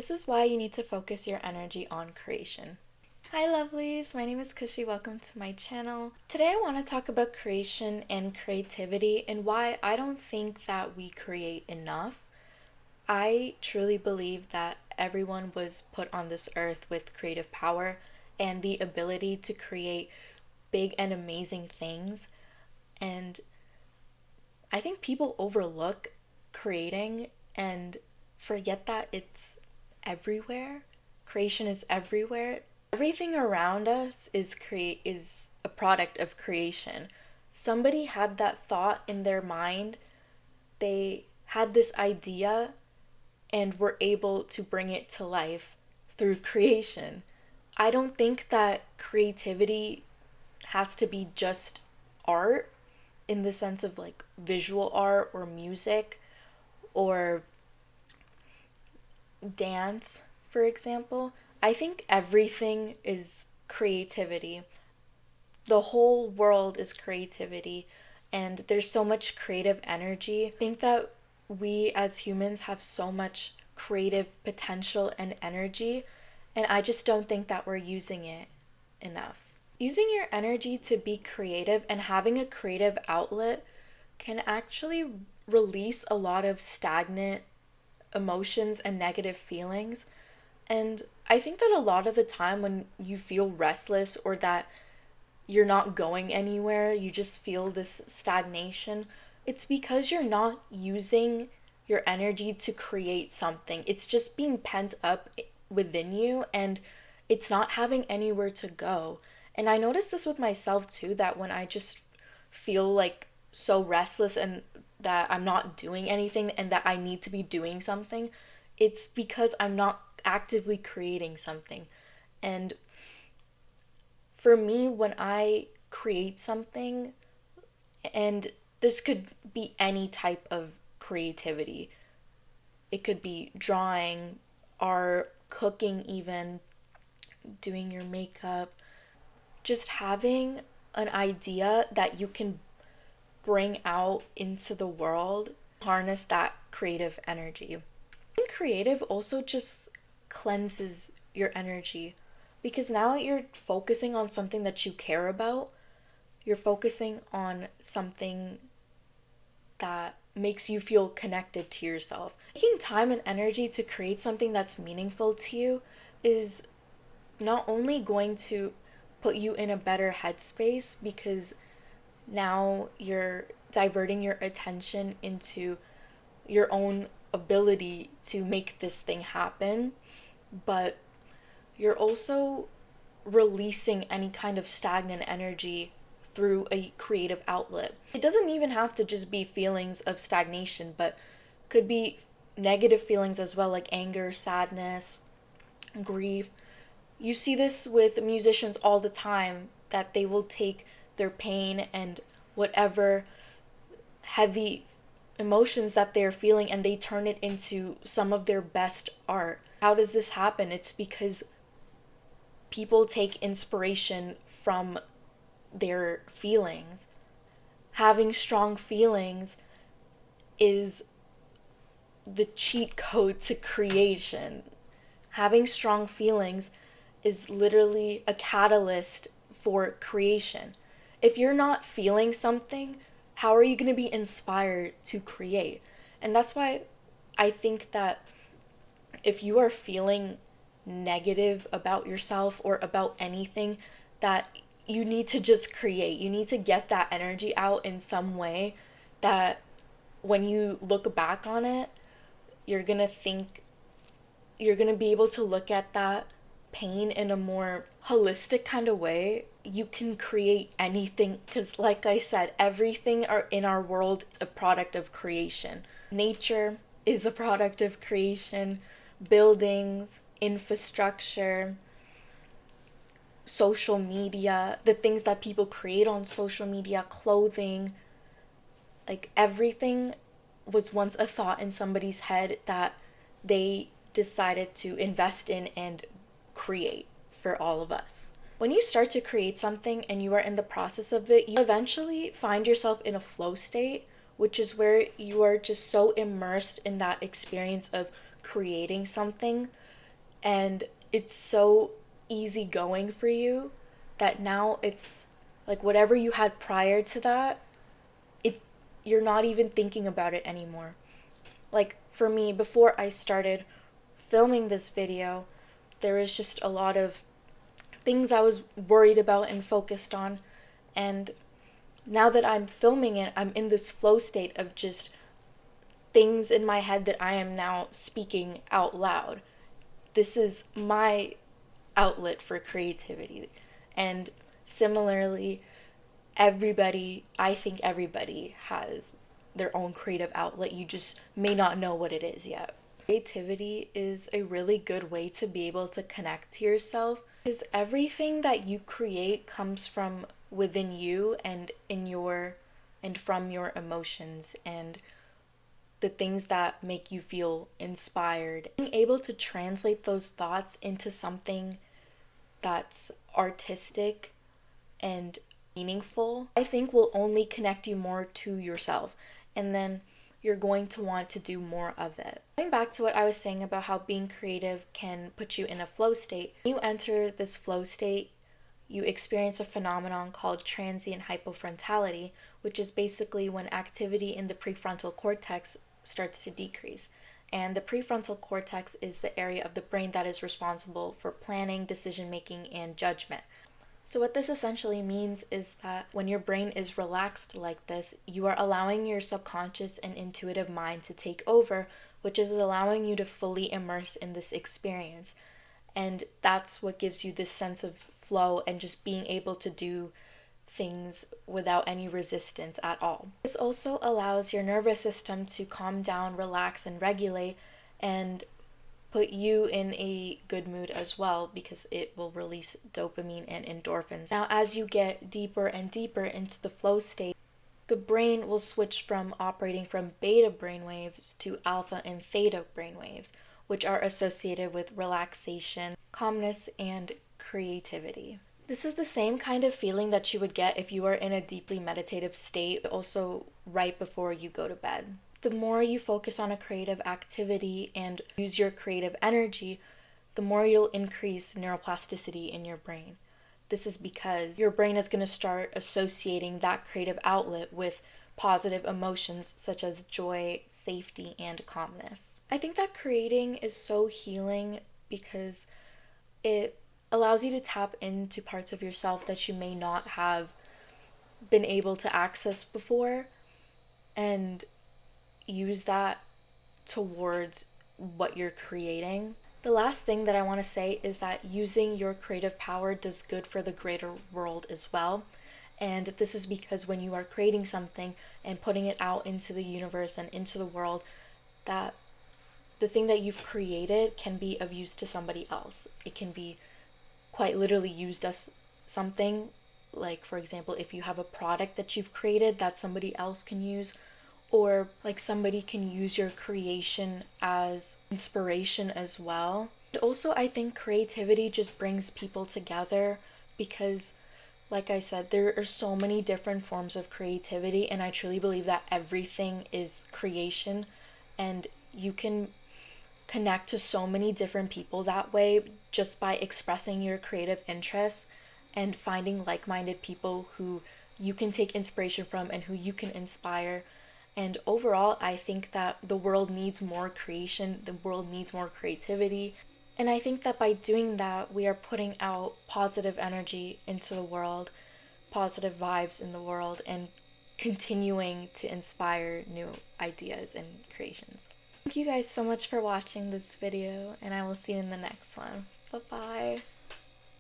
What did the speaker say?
This is why you need to focus your energy on creation. Hi lovelies, my name is Kushi. Welcome to my channel. Today I want to talk about creation and creativity and why I don't think that we create enough. I truly believe that everyone was put on this earth with creative power and the ability to create big and amazing things. And I think people overlook creating and forget that it's everywhere. Creation is everywhere. Everything around us is a product of creation. Somebody had that thought in their mind. They had this idea and were able to bring it to life through creation. I don't think that creativity has to be just art in the sense of like visual art or music or dance, for example. I think everything is creativity. The whole world is creativity, and there's so much creative energy. I think that we as humans have so much creative potential and energy, and I just don't think that we're using it enough. Using your energy to be creative and having a creative outlet can actually release a lot of stagnant emotions and negative feelings. And I think that a lot of the time when you feel restless or that you're not going anywhere, you just feel this stagnation, it's because you're not using your energy to create something. It's just being pent up within you and it's not having anywhere to go. And I noticed this with myself too, that when I just feel like so restless and that I'm not doing anything and that I need to be doing something, it's because I'm not actively creating something. And for me, when I create something, and this could be any type of creativity, it could be drawing, art, cooking, even doing your makeup, just having an idea that you can bring out into the world, harness that creative energy. Being creative also just cleanses your energy because now you're focusing on something that you care about. You're focusing on something that makes you feel connected to yourself. Taking time and energy to create something that's meaningful to you is not only going to put you in a better headspace because now you're diverting your attention into your own ability to make this thing happen, but you're also releasing any kind of stagnant energy through a creative outlet. It doesn't even have to just be feelings of stagnation, but could be negative feelings as well, like anger, sadness, grief. You see this with musicians all the time, that they will take their pain and whatever heavy emotions that they're feeling and they turn it into some of their best art. How does this happen? It's because people take inspiration from their feelings. Having strong feelings is the cheat code to creation. Having strong feelings is literally a catalyst for creation. If you're not feeling something, how are you going to be inspired to create? And that's why I think that if you are feeling negative about yourself or about anything, that you need to just create. You need to get that energy out in some way that when you look back on it, you're going to think, you're going to be able to look at that pain in a more holistic kind of way. You can create anything because, like I said, everything in our world is a product of creation. Nature is a product of creation, buildings, infrastructure, social media, the things that people create on social media, clothing, like everything was once a thought in somebody's head that they decided to invest in and create for all of us. When you start to create something and you are in the process of it, you eventually find yourself in a flow state, which is where you are just so immersed in that experience of creating something and it's so easygoing for you that now it's like whatever you had prior to that, it you're not even thinking about it anymore. Like for me, before I started filming this video, there was just a lot of things I was worried about and focused on. And now that I'm filming it, I'm in this flow state of just things in my head that I am now speaking out loud. This is my outlet for creativity. And similarly, I think everybody has their own creative outlet. You just may not know what it is yet. Creativity is a really good way to be able to connect to yourself because everything that you create comes from within you and from your emotions and the things that make you feel inspired. Being able to translate those thoughts into something that's artistic and meaningful, I think will only connect you more to yourself. And then you're going to want to do more of it. Going back to what I was saying about how being creative can put you in a flow state, when you enter this flow state, you experience a phenomenon called transient hypofrontality, which is basically when activity in the prefrontal cortex starts to decrease. And the prefrontal cortex is the area of the brain that is responsible for planning, decision making, and judgment. So, what this essentially means is that when your brain is relaxed like this, you are allowing your subconscious and intuitive mind to take over, which is allowing you to fully immerse in this experience. And that's what gives you this sense of flow and just being able to do things without any resistance at all. This also allows your nervous system to calm down, relax, and regulate, and put you in a good mood as well because it will release dopamine and endorphins. Now, as you get deeper and deeper into the flow state, the brain will switch from operating from beta brainwaves to alpha and theta brainwaves, which are associated with relaxation, calmness, and creativity. This is the same kind of feeling that you would get if you are in a deeply meditative state, also right before you go to bed. The more you focus on a creative activity and use your creative energy, the more you'll increase neuroplasticity in your brain. This is because your brain is going to start associating that creative outlet with positive emotions such as joy, safety, and calmness. I think that creating is so healing because it allows you to tap into parts of yourself that you may not have been able to access before and use that towards what you're creating. The last thing that I want to say is that using your creative power does good for the greater world as well. And this is because when you are creating something and putting it out into the universe and into the world, that the thing that you've created can be of use to somebody else. It can be quite literally used as something, like for example, if you have a product that you've created that somebody else can use, or like somebody can use your creation as inspiration as well. And also, I think creativity just brings people together because, like I said, there are so many different forms of creativity, and I truly believe that everything is creation, and you can connect to so many different people that way just by expressing your creative interests and finding like-minded people who you can take inspiration from and who you can inspire. And overall, I think that the world needs more creation, the world needs more creativity. And I think that by doing that, we are putting out positive energy into the world, positive vibes in the world, and continuing to inspire new ideas and creations. Thank you guys so much for watching this video, and I will see you in the next one. Bye bye.